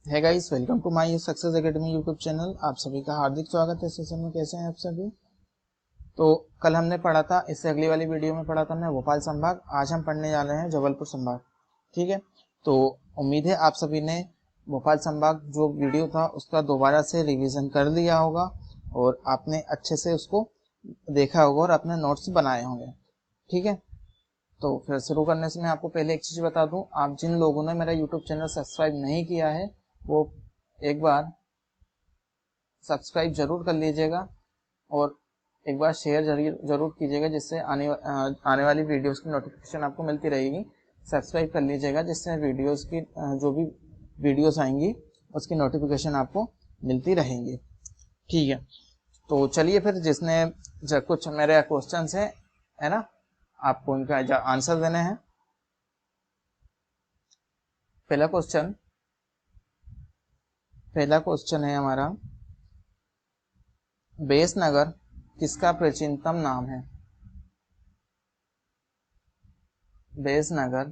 है guys, welcome to my success academy YouTube channel. आप सभी का हार्दिक स्वागत है सेशन में। कैसे हैं आप सभी? तो कल हमने पढ़ा था, इससे अगली वाली वीडियो में पढ़ा था हमने भोपाल संभाग। आज हम पढ़ने जा रहे हैं जबलपुर संभाग। ठीक है, तो उम्मीद है आप सभी ने भोपाल संभाग जो वीडियो था उसका दोबारा से रिवीजन कर लिया होगा और आपने अच्छे से उसको देखा होगा और अपने नोट्स बनाए होंगे। ठीक है, तो फिर शुरू करने से मैं आपको पहले एक चीज़ बता दूं, आप जिन लोगों ने मेरा यूट्यूब चैनल सब्सक्राइब नहीं किया है वो एक बार सब्सक्राइब जरूर कर लीजिएगा और एक बार शेयर जरूर कीजिएगा, जिससे आने वाली वीडियोस की नोटिफिकेशन आपको मिलती रहेगी। सब्सक्राइब कर लीजिएगा जिससे वीडियोस की जो भी वीडियोस आएंगी उसकी नोटिफिकेशन आपको मिलती रहेंगी। ठीक है, तो चलिए फिर, जिसने कुछ मेरे क्वेश्चन है ना, आपको इनका आंसर देने हैं। पहला क्वेश्चन है हमारा, बेसनगर किसका प्राचीनतम नाम है? बेसनगर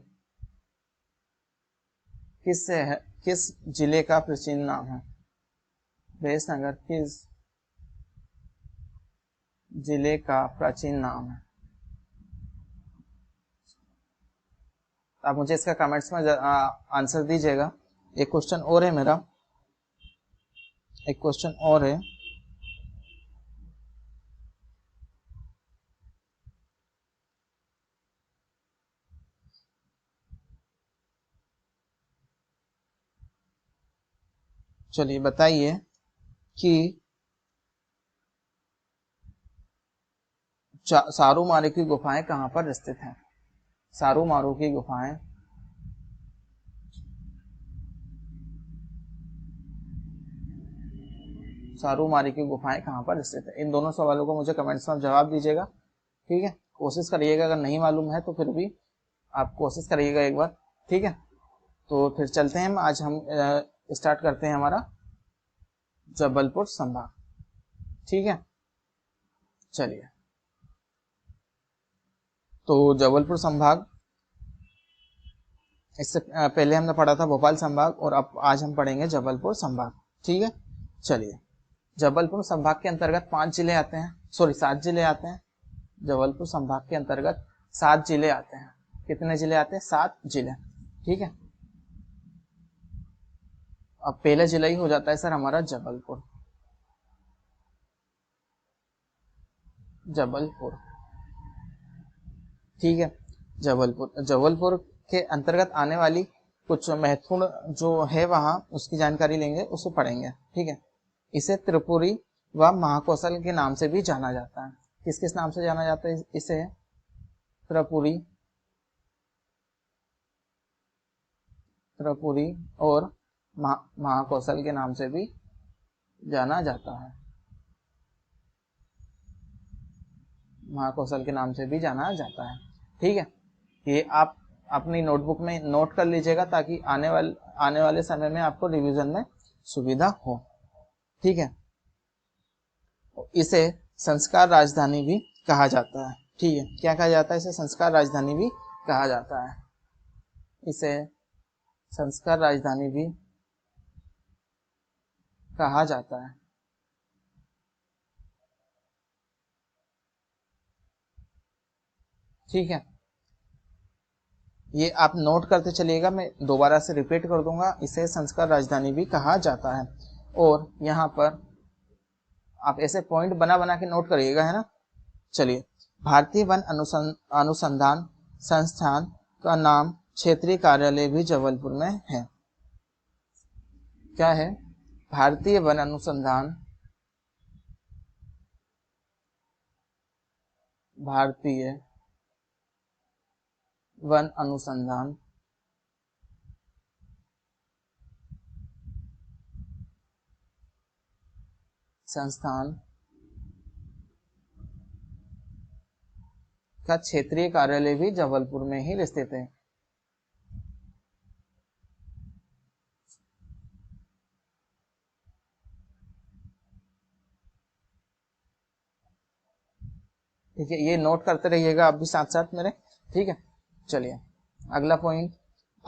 किस जिले का प्राचीन नाम है? बेसनगर किस जिले का प्राचीन नाम है? आप मुझे इसका कमेंट्स में आंसर दीजिएगा। एक क्वेश्चन और है मेरा, एक क्वेश्चन और है। चलिए बताइए कि सारूमारू की गुफाएं कहाँ पर स्थित हैं? सारूमारू की गुफाएं सारूमारू की गुफाएं कहाँ पर स्थित है? इन दोनों सवालों को मुझे कमेंट्स में जवाब दीजिएगा। ठीक है, कोशिश करिएगा, अगर नहीं मालूम है तो फिर भी आप कोशिश करिएगा एक बार। ठीक है, तो फिर चलते हैं। आज हम स्टार्ट करते हैं हमारा जबलपुर संभाग। ठीक है, चलिए। तो जबलपुर संभाग, इससे पहले हमने पढ़ा था भोपाल संभाग और अब आज हम पढ़ेंगे जबलपुर संभाग। ठीक है, चलिए। जबलपुर संभाग के अंतर्गत 5 जिले आते हैं, सॉरी 7 जिले आते हैं। जबलपुर संभाग के अंतर्गत 7 जिले आते हैं। कितने जिले आते हैं? 7 जिले। ठीक है, अब पहला जिला ही हो जाता है सर हमारा जबलपुर। जबलपुर, ठीक है। जबलपुर के अंतर्गत आने वाली कुछ महत्वपूर्ण जो है वहां उसकी जानकारी लेंगे, उसको पढ़ेंगे। ठीक है, इसे त्रिपुरी व महाकौशल के नाम से भी जाना जाता है। किस किस नाम से जाना जाता है इसे? त्रिपुरी और महाकौशल के नाम से भी जाना जाता है। महाकौशल के नाम से भी जाना जाता है। ठीक है, ये आप अपनी नोटबुक में नोट कर लीजिएगा ताकि आने वाले समय में आपको रिवीजन में सुविधा हो। ठीक है, इसे संस्कार राजधानी भी कहा जाता है। ठीक है, क्या कहा जाता है? इसे संस्कार राजधानी भी कहा जाता है। इसे संस्कार राजधानी भी कहा जाता है। ठीक है, ये आप नोट करते चलिएगा, मैं दोबारा से रिपीट कर दूंगा। इसे संस्कार राजधानी भी कहा जाता है। और यहाँ पर आप ऐसे पॉइंट बना बना के नोट करिएगा, है ना। चलिए, भारतीय वन अनुसंधान संस्थान का नाम क्षेत्रीय कार्यालय भी जबलपुर में है। क्या है? भारतीय वन अनुसंधान भारतीय वन अनुसंधान संस्थान का क्षेत्रीय कार्यालय भी जबलपुर में ही स्थित है। ठीक है, ये नोट करते रहिएगा आप भी साथ साथ मेरे। ठीक है, चलिए अगला पॉइंट,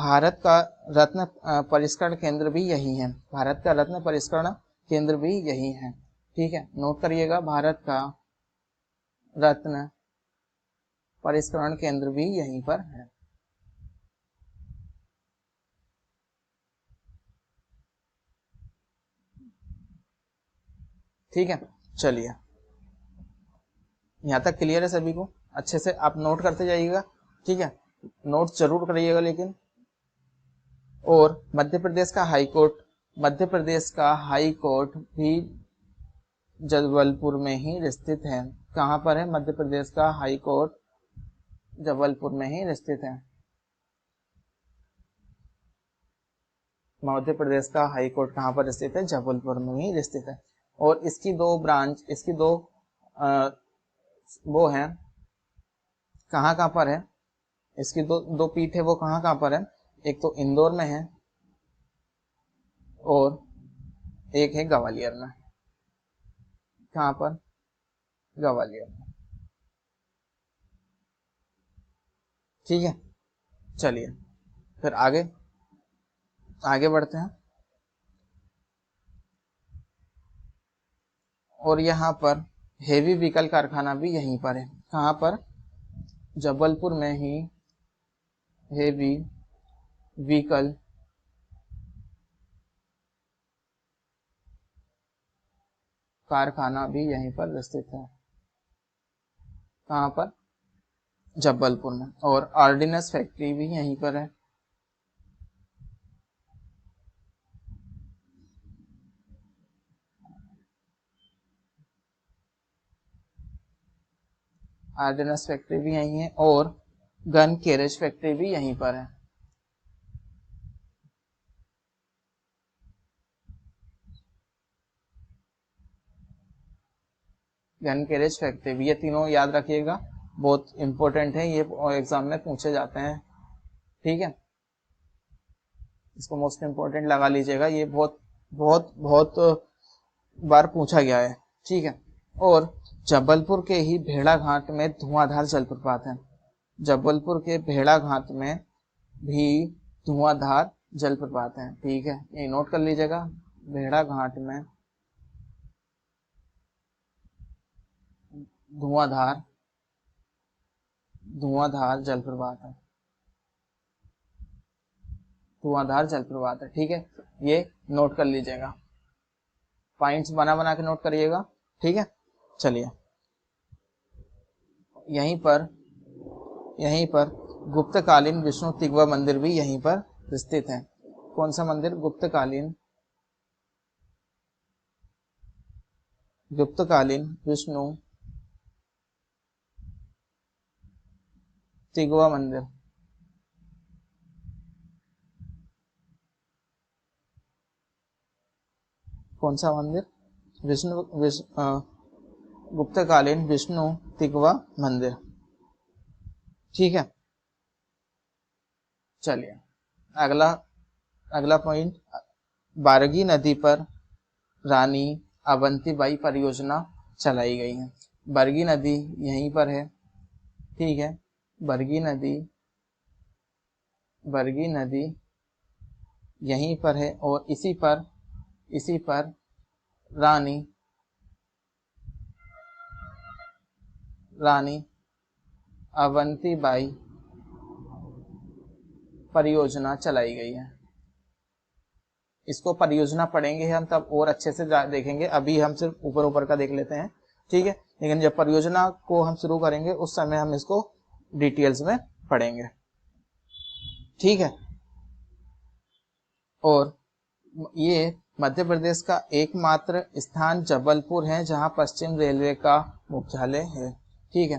भारत का रत्न परिष्करण केंद्र भी यही है। भारत का रत्न परिष्करण केंद्र भी यही है। ठीक है, नोट करिएगा, भारत का रत्न परिष्करण केंद्र भी यहीं पर है। ठीक है, चलिए यहाँ तक क्लियर है सभी को? अच्छे से आप नोट करते जाइएगा। ठीक है, नोट जरूर करिएगा लेकिन। और मध्य प्रदेश का हाई कोर्ट, मध्य प्रदेश का हाई कोर्ट भी जबलपुर में ही स्थित है। कहाँ पर है? मध्य प्रदेश का हाई कोर्ट जबलपुर में ही स्थित है। मध्य प्रदेश का हाई कोर्ट कहाँ पर स्थित है? जबलपुर में ही स्थित है। और इसकी दो ब्रांच, इसकी दो वो है, कहाँ कहाँ पर है? इसकी दो दो पीठ है, वो कहाँ कहाँ पर है? एक तो इंदौर में है और एक है ग्वालियर में। कहाँ पर? ग्वालियर में। ठीक है, चलिए फिर आगे आगे बढ़ते हैं। और यहाँ पर हेवी व्हीकल कारखाना भी यहीं पर है। कहाँ पर? जबलपुर में ही हेवी व्हीकल कारखाना भी यहीं पर स्थित है। कहाँ पर? जबलपुर में। और ऑर्डिनेंस फैक्ट्री भी यहीं पर है। ऑर्डिनेंस फैक्ट्री भी यहीं है और गन कैरेज फैक्ट्री भी यहीं पर है। गन कैरेज फैक्ट्री भी, ये तीनों याद रखिएगा, बहुत इंपॉर्टेंट है, ये एग्जाम में पूछे जाते हैं। ठीक है, इसको मोस्ट इंपॉर्टेंट लगा लीजिएगा, ये बहुत बहुत बहुत बार पूछा गया है। ठीक है, और जबलपुर के ही भेड़ा घाट में धुआंधार जलप्रपात है। जबलपुर के भेड़ा घाट में भी धुआंधार जलप्रपात है। ठीक है, ये नोट कर लीजिएगा, भेड़ा घाट में धुआंधार धुआंधार जलप्रपात है। धुआंधार जलप्रपात है। ठीक है, ये नोट कर लीजिएगा, पॉइंट्स बना बना के नोट करिएगा। ठीक है, चलिए यहीं पर गुप्तकालीन विष्णु तिगवा मंदिर भी यहीं पर स्थित है। कौन सा मंदिर? गुप्तकालीन विष्णु तिगवा मंदिर। कौन सा मंदिर? गुप्तकालीन विष्णु तिगवा मंदिर। ठीक है, चलिए अगला अगला पॉइंट, बारगी नदी पर रानी अवंतीबाई परियोजना चलाई गई है। बरगी नदी यहीं पर है। ठीक है, बरगी नदी यहीं पर है और इसी पर रानी अवंतीबाई परियोजना चलाई गई है। इसको परियोजना पढ़ेंगे हम तब और अच्छे से देखेंगे, अभी हम सिर्फ ऊपर ऊपर का देख लेते हैं। ठीक है, लेकिन जब परियोजना को हम शुरू करेंगे उस समय हम इसको डिटेल्स में पढ़ेंगे। ठीक है, और ये मध्य प्रदेश का एकमात्र स्थान जबलपुर है जहां पश्चिम रेलवे का मुख्यालय है। ठीक है,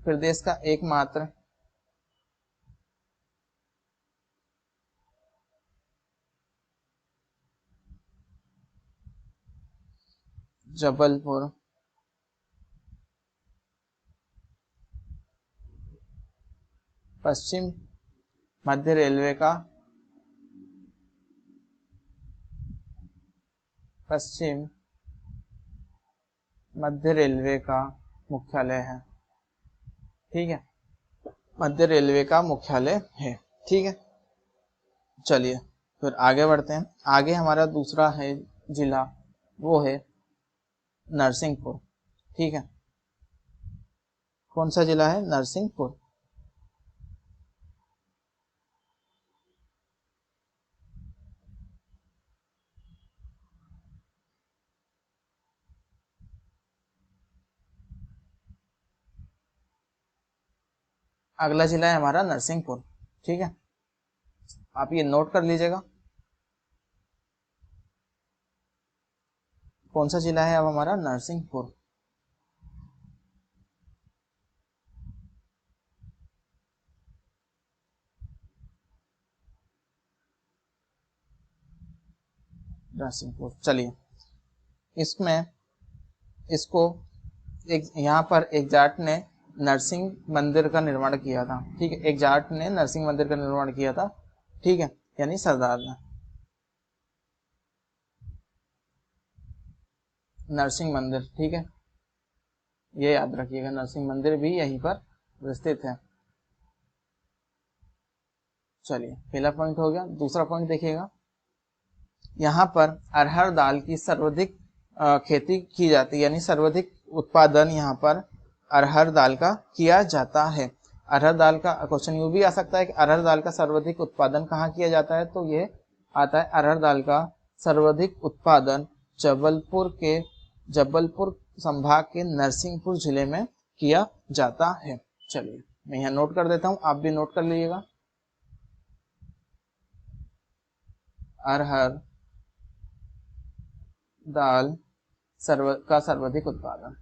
प्रदेश का एकमात्र जबलपुर पश्चिम मध्य रेलवे का मुख्यालय है। ठीक है, मध्य रेलवे का मुख्यालय है। ठीक है, चलिए फिर आगे बढ़ते हैं। आगे हमारा दूसरा है जिला, वो है नरसिंहपुर। ठीक है, कौन सा जिला है? नरसिंहपुर। अगला जिला है हमारा नरसिंहपुर। ठीक है, आप ये नोट कर लीजिएगा। कौन सा जिला है अब हमारा? नरसिंहपुर। नरसिंहपुर, चलिए इसमें इसको एक यहाँ पर एक जाट ने नरसिंह मंदिर का निर्माण किया था। ठीक है, एक जाट ने नरसिंह मंदिर का निर्माण किया था। ठीक है, यानी सरदार ने। नरसिंह मंदिर, ठीक है, ये याद रखिएगा, नरसिंह मंदिर भी यहीं पर स्थित है। चलिए पहला पॉइंट हो गया। दूसरा पॉइंट देखिएगा, यहाँ पर अरहर दाल की सर्वाधिक खेती की जाती है, यानी सर्वाधिक उत्पादन यहाँ पर अरहर दाल का किया जाता है। अरहर दाल का क्वेश्चन यूं भी आ सकता है कि अरहर दाल का सर्वाधिक उत्पादन कहाँ किया जाता है, तो ये आता है अरहर दाल का सर्वाधिक उत्पादन जबलपुर संभाग के नरसिंहपुर जिले में किया जाता है। चलिए मैं यहाँ नोट कर देता हूँ, आप भी नोट कर लीजिएगा। अरहर दाल का सर्वाधिक उत्पादन।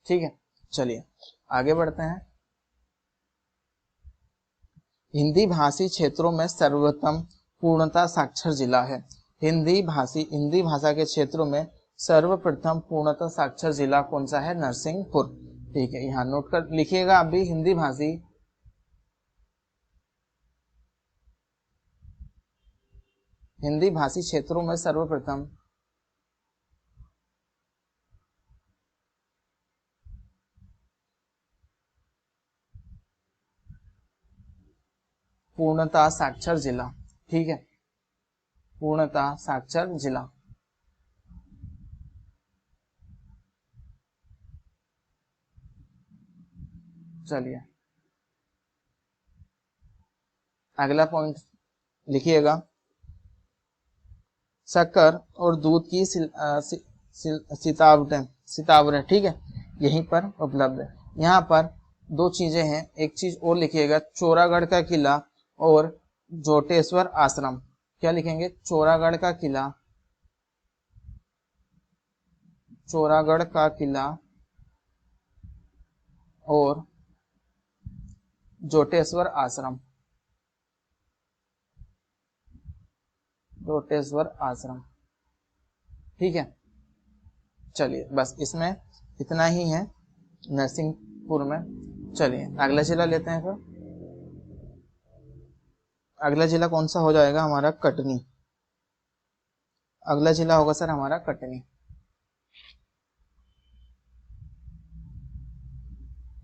ठीक है, चलिए आगे बढ़ते हैं। हिंदी भाषी क्षेत्रों में सर्वोत्तम पूर्णता साक्षर जिला है। हिंदी भाषा के क्षेत्रों में सर्वप्रथम पूर्णता साक्षर जिला कौन सा है? नरसिंहपुर। ठीक है, यहाँ नोट कर लिखिएगा आप भी। हिंदी भाषी क्षेत्रों में सर्वप्रथम पूर्णता साक्षर जिला। ठीक है, पूर्णता साक्षर जिला। चलिए अगला पॉइंट लिखिएगा, शक्कर और दूध की सितावरें, ठीक है, यहीं पर उपलब्ध है। यहाँ पर दो चीजें हैं, एक चीज और लिखिएगा, चोरागढ़ का किला और जोटेश्वर आश्रम। क्या लिखेंगे? चोरागढ़ का किला, चोरागढ़ का किला और जोटेश्वर आश्रम, जोटेश्वर आश्रम। ठीक है, चलिए बस इसमें इतना ही है नरसिंहपुर में। चलिए अगला जिला लेते हैं फिर। अगला जिला कौन सा हो जाएगा हमारा? कटनी। अगला जिला होगा सर हमारा कटनी।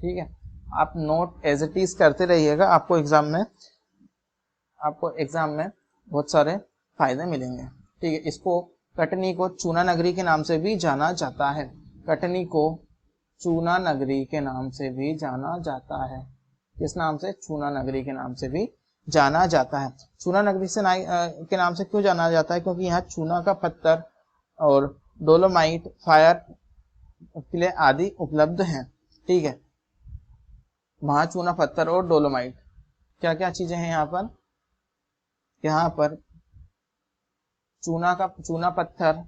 ठीक है, आप नोट एज इट इज करते रहिएगा, आपको एग्जाम में बहुत सारे फायदे मिलेंगे। ठीक है, इसको कटनी को चूना नगरी के नाम से भी जाना जाता है। कटनी को चूना नगरी के नाम से भी जाना जाता है। किस नाम से? चूना नगरी के नाम से भी जाना जाता है। चूना नगरी से के नाम से क्यों जाना जाता है? क्योंकि यहाँ चूना का पत्थर और डोलोमाइट, फायर किले आदि उपलब्ध हैं। ठीक है, वहां चूना पत्थर और डोलोमाइट, क्या क्या चीजें हैं यहाँ पर? यहाँ पर चूना पत्थर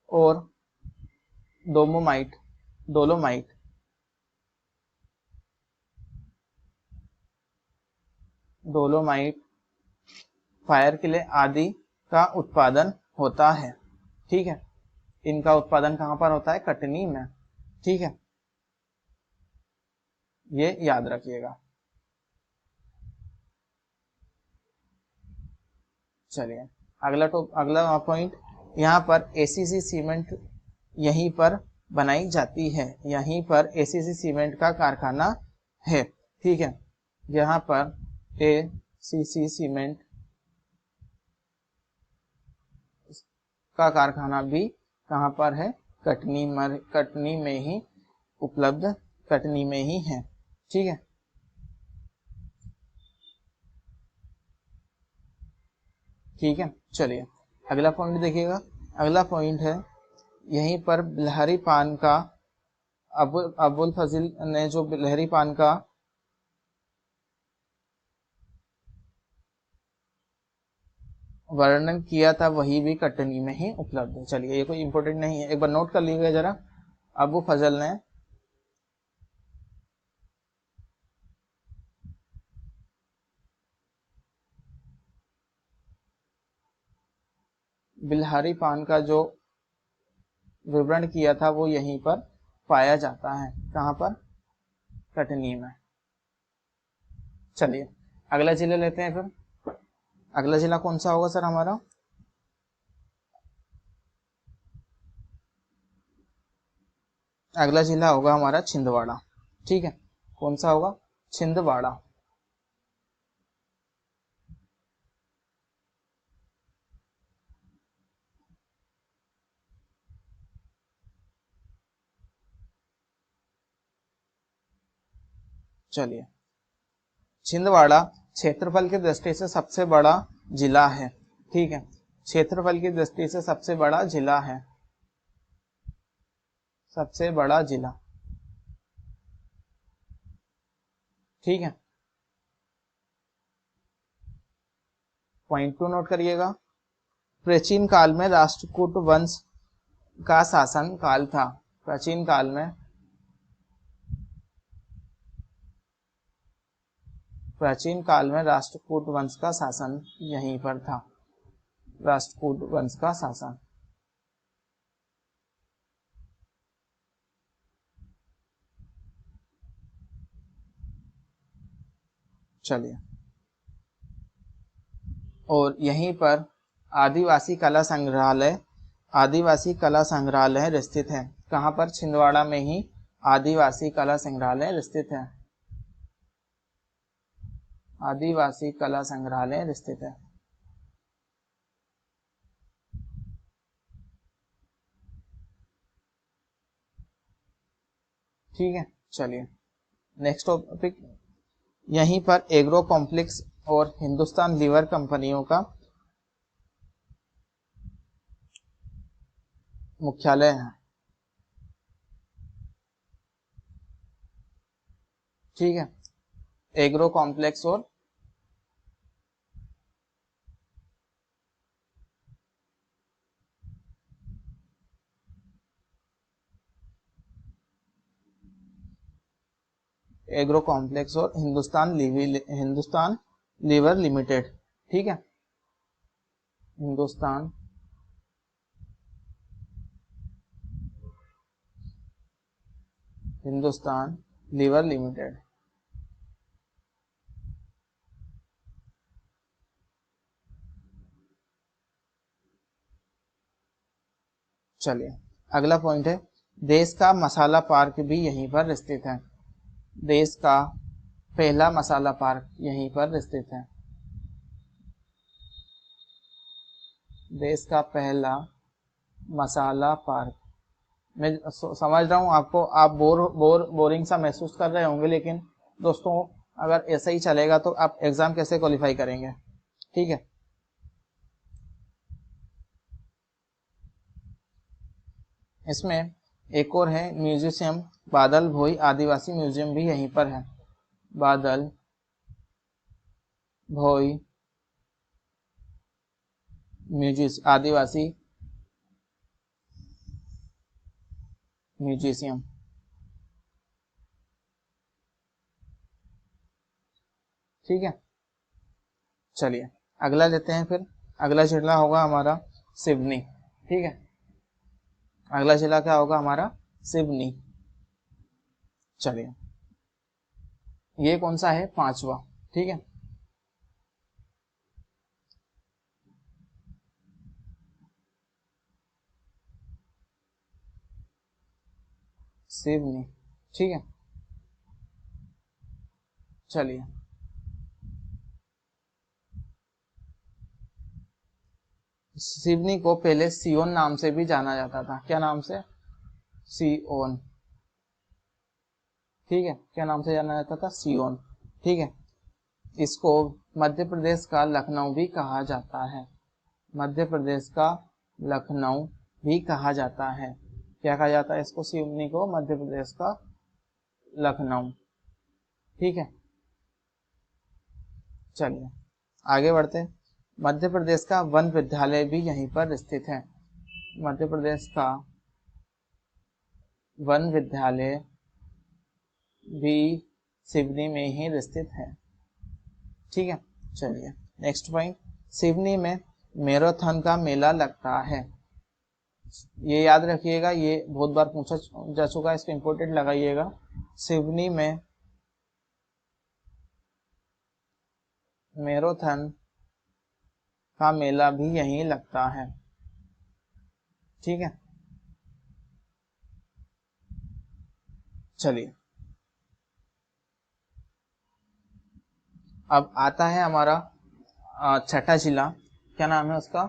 और डोलोमाइट फायर किले आदि का उत्पादन होता है। ठीक है, इनका उत्पादन कहां पर होता है? कटनी में। ठीक है, ये याद रखिएगा। चलिए अगला पॉइंट, यहाँ पर एसीसी सीमेंट यहीं पर बनाई जाती है, यहीं पर एसीसी सीमेंट का कारखाना है। ठीक है, यहाँ पर एसीसी सीमेंट का कारखाना भी कहाँ पर है, कटनी में ही उपलब्ध, कटनी में ही है। ठीक है, ठीक है। चलिए अगला पॉइंट देखिएगा। अगला पॉइंट है, यहीं पर बिलहरी पान का अबुल फजील ने जो बिलहरी पान का वर्णन किया था वही भी कटनी में ही उपलब्ध है। चलिए ये कोई इंपॉर्टेंट नहीं है, एक बार नोट कर लीजिएगा जरा। अबू फजल ने बिलहरी पान का जो विवरण किया था वो यहीं पर पाया जाता है। कहाँ पर, कटनी में। चलिए अगला जिला लेते हैं फिर। अगला जिला कौन सा होगा सर हमारा, अगला जिला होगा हमारा छिंदवाड़ा। ठीक है, कौन सा होगा, छिंदवाड़ा। चलिए छिंदवाड़ा क्षेत्रफल की दृष्टि से सबसे बड़ा जिला है। ठीक है, क्षेत्रफल की दृष्टि से सबसे बड़ा जिला है, सबसे बड़ा जिला। ठीक है, पॉइंट 2 नोट करिएगा। प्राचीन काल में राष्ट्रकूट वंश का शासन काल था। प्राचीन काल में, प्राचीन काल में राष्ट्रकूट वंश का शासन यहीं पर था, राष्ट्रकूट वंश का शासन। चलिए, और यहीं पर आदिवासी कला संग्रहालय, आदिवासी कला संग्रहालय स्थित है। कहाँ पर, छिंदवाड़ा में ही आदिवासी कला संग्रहालय स्थित है, आदिवासी कला संग्रहालय स्थित है। ठीक है, चलिए नेक्स्ट टॉपिक, यहीं पर एग्रो कॉम्प्लेक्स और हिंदुस्तान लीवर कंपनियों का मुख्यालय है। ठीक है, एग्रो कॉम्प्लेक्स और एग्रो कॉम्प्लेक्स और हिंदुस्तान लीवर लिमिटेड। ठीक है, हिंदुस्तान लीवर लिमिटेड। चलिए अगला पॉइंट है, देश का मसाला पार्क भी यहीं पर स्थित है। देश का पहला मसाला पार्क यहीं पर स्थित है, देश का पहला मसाला पार्क। मैं समझ रहा हूँ आपको, आप बोरिंग सा महसूस कर रहे होंगे, लेकिन दोस्तों अगर ऐसा ही चलेगा तो आप एग्जाम कैसे क्वालिफाई करेंगे। ठीक है, इसमें एक और है म्यूजियम, बादल भोई आदिवासी म्यूजियम भी यहीं पर है, बादल भोई म्यूजियम, आदिवासी म्यूजियम। ठीक है, चलिए अगला लेते हैं फिर। अगला जिला होगा हमारा सिवनी। ठीक है, अगला जिला क्या होगा हमारा, सिवनी। चलिए ये कौन सा है, पांचवा। ठीक है, सिवनी। ठीक है, चलिए सिवनी को पहले सियोन नाम से भी जाना जाता था। क्या नाम से, सियोन। ठीक है, क्या नाम से जाना जाता था, सियोन। ठीक है, इसको मध्य प्रदेश का लखनऊ भी कहा जाता है। मध्य प्रदेश का लखनऊ भी कहा जाता है। क्या कहा जाता है इसको, सिवनी को मध्य प्रदेश का लखनऊ। ठीक है, चलिए आगे बढ़ते हैं। मध्य प्रदेश का वन विद्यालय भी यहीं पर स्थित है। मध्य प्रदेश का वन विद्यालय भी सिवनी में ही स्थित है। ठीक है, चलिए नेक्स्ट पॉइंट, सिवनी में मैराथन का मेला लगता है। ये याद रखिएगा, ये बहुत बार पूछा जा चुका है, इसको इंपोर्टेंट लगाइएगा। सिवनी में मैराथन का मेला भी यहीं लगता है। ठीक है, चलिए अब आता है हमारा छठा जिला। क्या नाम है उसका,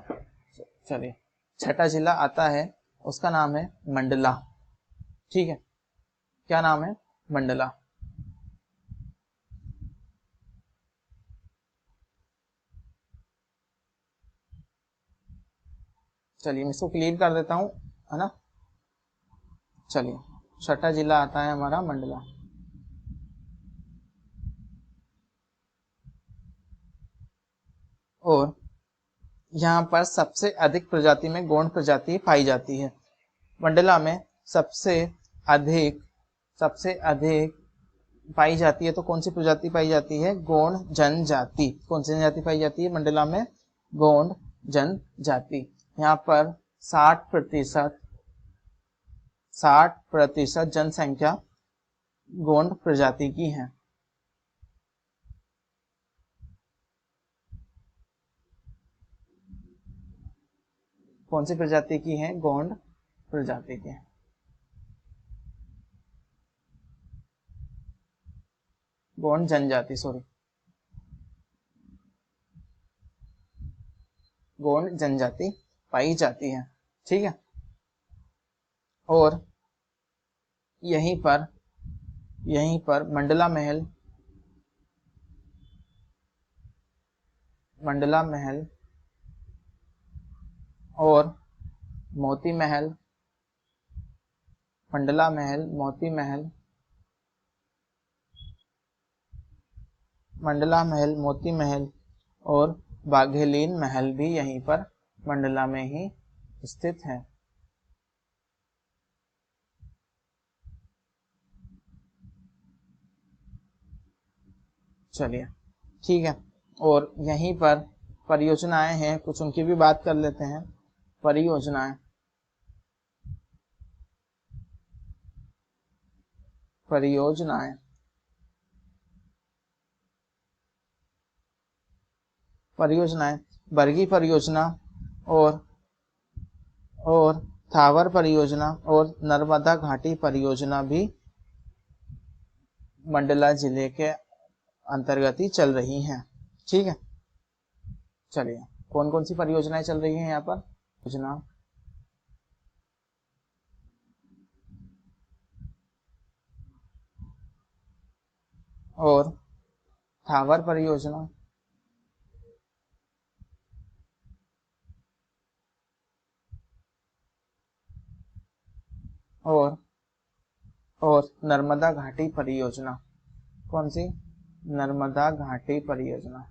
चलिए छठा जिला आता है, उसका नाम है मंडला। ठीक है, क्या नाम है, मंडला। चलिए मैं इसको क्लियर कर देता हूँ, है ना। चलिए छठा जिला आता है हमारा मंडला। और यहाँ पर सबसे अधिक प्रजाति में गोंड प्रजाति पाई जाती है। मंडला में अधिक सबसे अधिक पाई जाती है, तो कौन सी प्रजाति पाई जाती है, गोंड जनजाति। कौन सी जनजाति पाई जाती है मंडला में, गोंड जनजाति। यहाँ पर 60% जनसंख्या गोंड प्रजाति की है। कौन सी प्रजाति की है, गोंड प्रजाति की। गोंड जनजाति, सॉरी, गोंड जनजाति पाई जाती है। ठीक है, और यहीं पर मंडला महल और मोती महल, मंडला महल, मोती महल, मंडला महल, मोती महल और बाघेलीन महल भी यहीं पर मंडला में ही स्थित है। चलिए ठीक है, और यहीं पर परियोजनाएं हैं, कुछ उनकी भी बात कर लेते हैं। परियोजनाएं परियोजनाएं परियोजनाएं बरगी परियोजना और थावर परियोजना और नर्मदा घाटी परियोजना भी मंडला जिले के अंतर्गत ही चल रही हैं। ठीक है, चलिए कौन कौन सी परियोजनाएं चल रही हैं यहाँ पर, योजना और थावर परियोजना और नर्मदा घाटी परियोजना। कौन सी, नर्मदा घाटी परियोजना।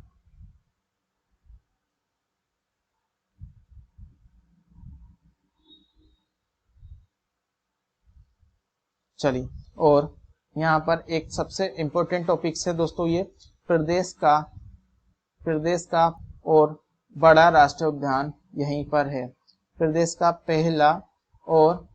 चलिए, और यहाँ पर एक सबसे इम्पोर्टेंट टॉपिक है दोस्तों, ये प्रदेश का और बड़ा राष्ट्रीय उद्यान यहीं पर है। प्रदेश का पहला और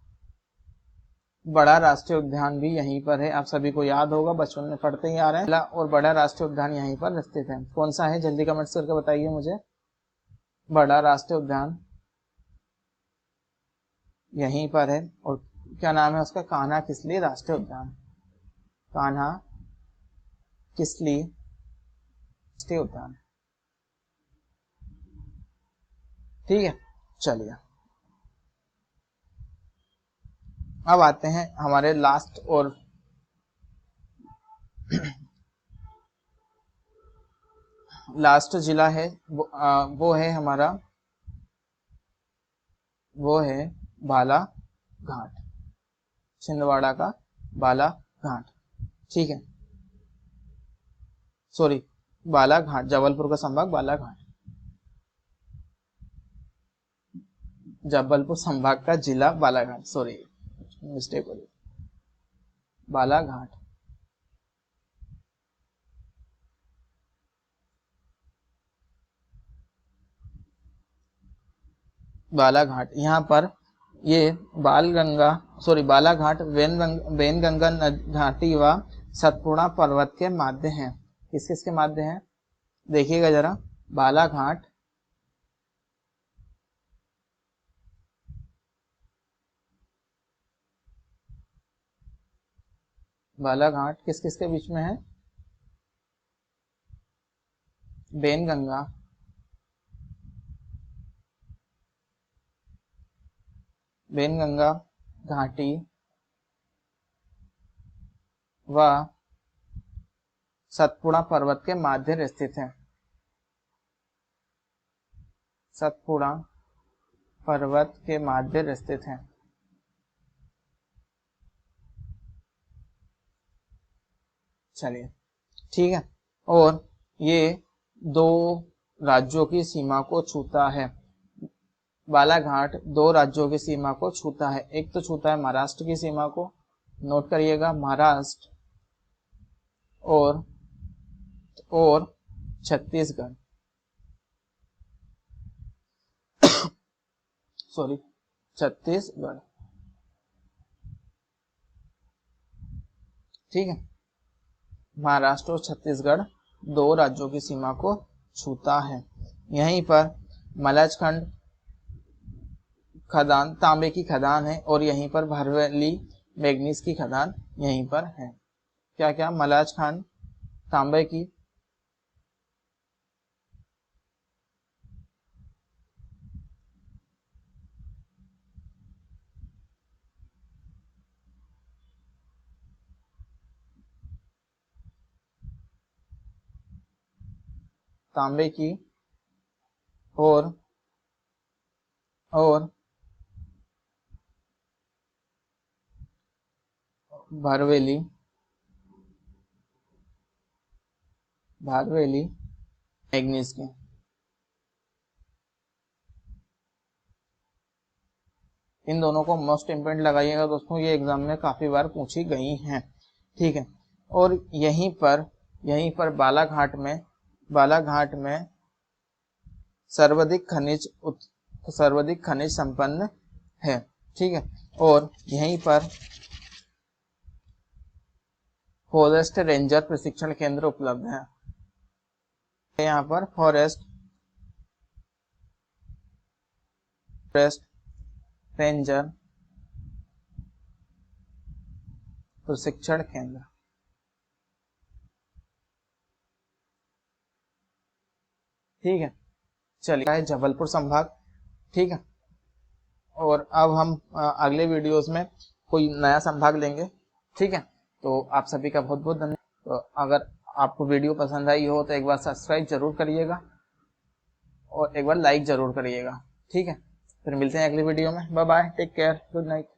बड़ा राष्ट्रीय उद्यान भी यहीं पर है, आप सभी को याद होगा, बचपन में पढ़ते ही आ रहे हैं। और बड़ा राष्ट्रीय उद्यान यहीं पर स्थित है। कौन सा है, जल्दी कमेंट्स करके बताइए मुझे। बड़ा राष्ट्रीय उद्यान यहीं पर है। और क्या नाम है उसका, कान्हा किसली राष्ट्रीय उद्यान। कान्हा किसली राष्ट्रीय उद्यान। ठीक है, चलिए अब आते हैं हमारे लास्ट और लास्ट जिला है, वो है हमारा, वो है बालाघाट, छिंदवाड़ा का बालाघाट। ठीक है, सॉरी, बालाघाट, जबलपुर का संभाग बालाघाट, जबलपुर संभाग का जिला बालाघाट, सॉरी मिस्टेक हो गई, बालाघाट। बालाघाट, यहाँ पर ये बालाघाट वेनगंगा घाटी व सतपुड़ा पर्वत के माध्य हैं। किस किस के माध्य हैं, देखिएगा जरा। बालाघाट किस किस के बीच में है, वेनगंगा घाटी व सतपुड़ा पर्वत के माध्य स्थित है। सतपुड़ा पर्वत के माध्य स्थित है। चलिए ठीक है, और ये दो राज्यों की सीमा को छूता है। बालाघाट दो राज्यों की सीमा को छूता है। एक तो छूता है महाराष्ट्र की सीमा को, नोट करिएगा, महाराष्ट्र और छत्तीसगढ़, सॉरी छत्तीसगढ़। ठीक है, महाराष्ट्र और छत्तीसगढ़ दो राज्यों की सीमा को छूता है। यहीं पर मलचखंड खदान, तांबे की खदान है, और यहीं पर भरवेली मैग्नीज की खदान यहीं पर है। क्या क्या, मलचखंड तांबे की, तांबे की और भरवेली मैग्नीज की। इन दोनों को मोस्ट इम्पोर्टेंट लगाइएगा दोस्तों, ये एग्जाम में काफी बार पूछी गई हैं। ठीक है, और यहीं पर बालाघाट में सर्वाधिक खनिज संपन्न है। ठीक है, और यहीं पर फॉरेस्ट रेंजर प्रशिक्षण केंद्र उपलब्ध है। यहाँ पर फॉरेस्ट रेंजर प्रशिक्षण केंद्र। ठीक है, चलिए जबलपुर संभाग। ठीक है, और अब हम अगले वीडियोस में कोई नया संभाग लेंगे। ठीक है, तो आप सभी का बहुत बहुत धन्यवाद। तो अगर आपको वीडियो पसंद आई हो तो एक बार सब्सक्राइब जरूर करिएगा और एक बार लाइक जरूर करिएगा। ठीक है, फिर मिलते हैं अगली वीडियो में। Bye bye, take care, good night.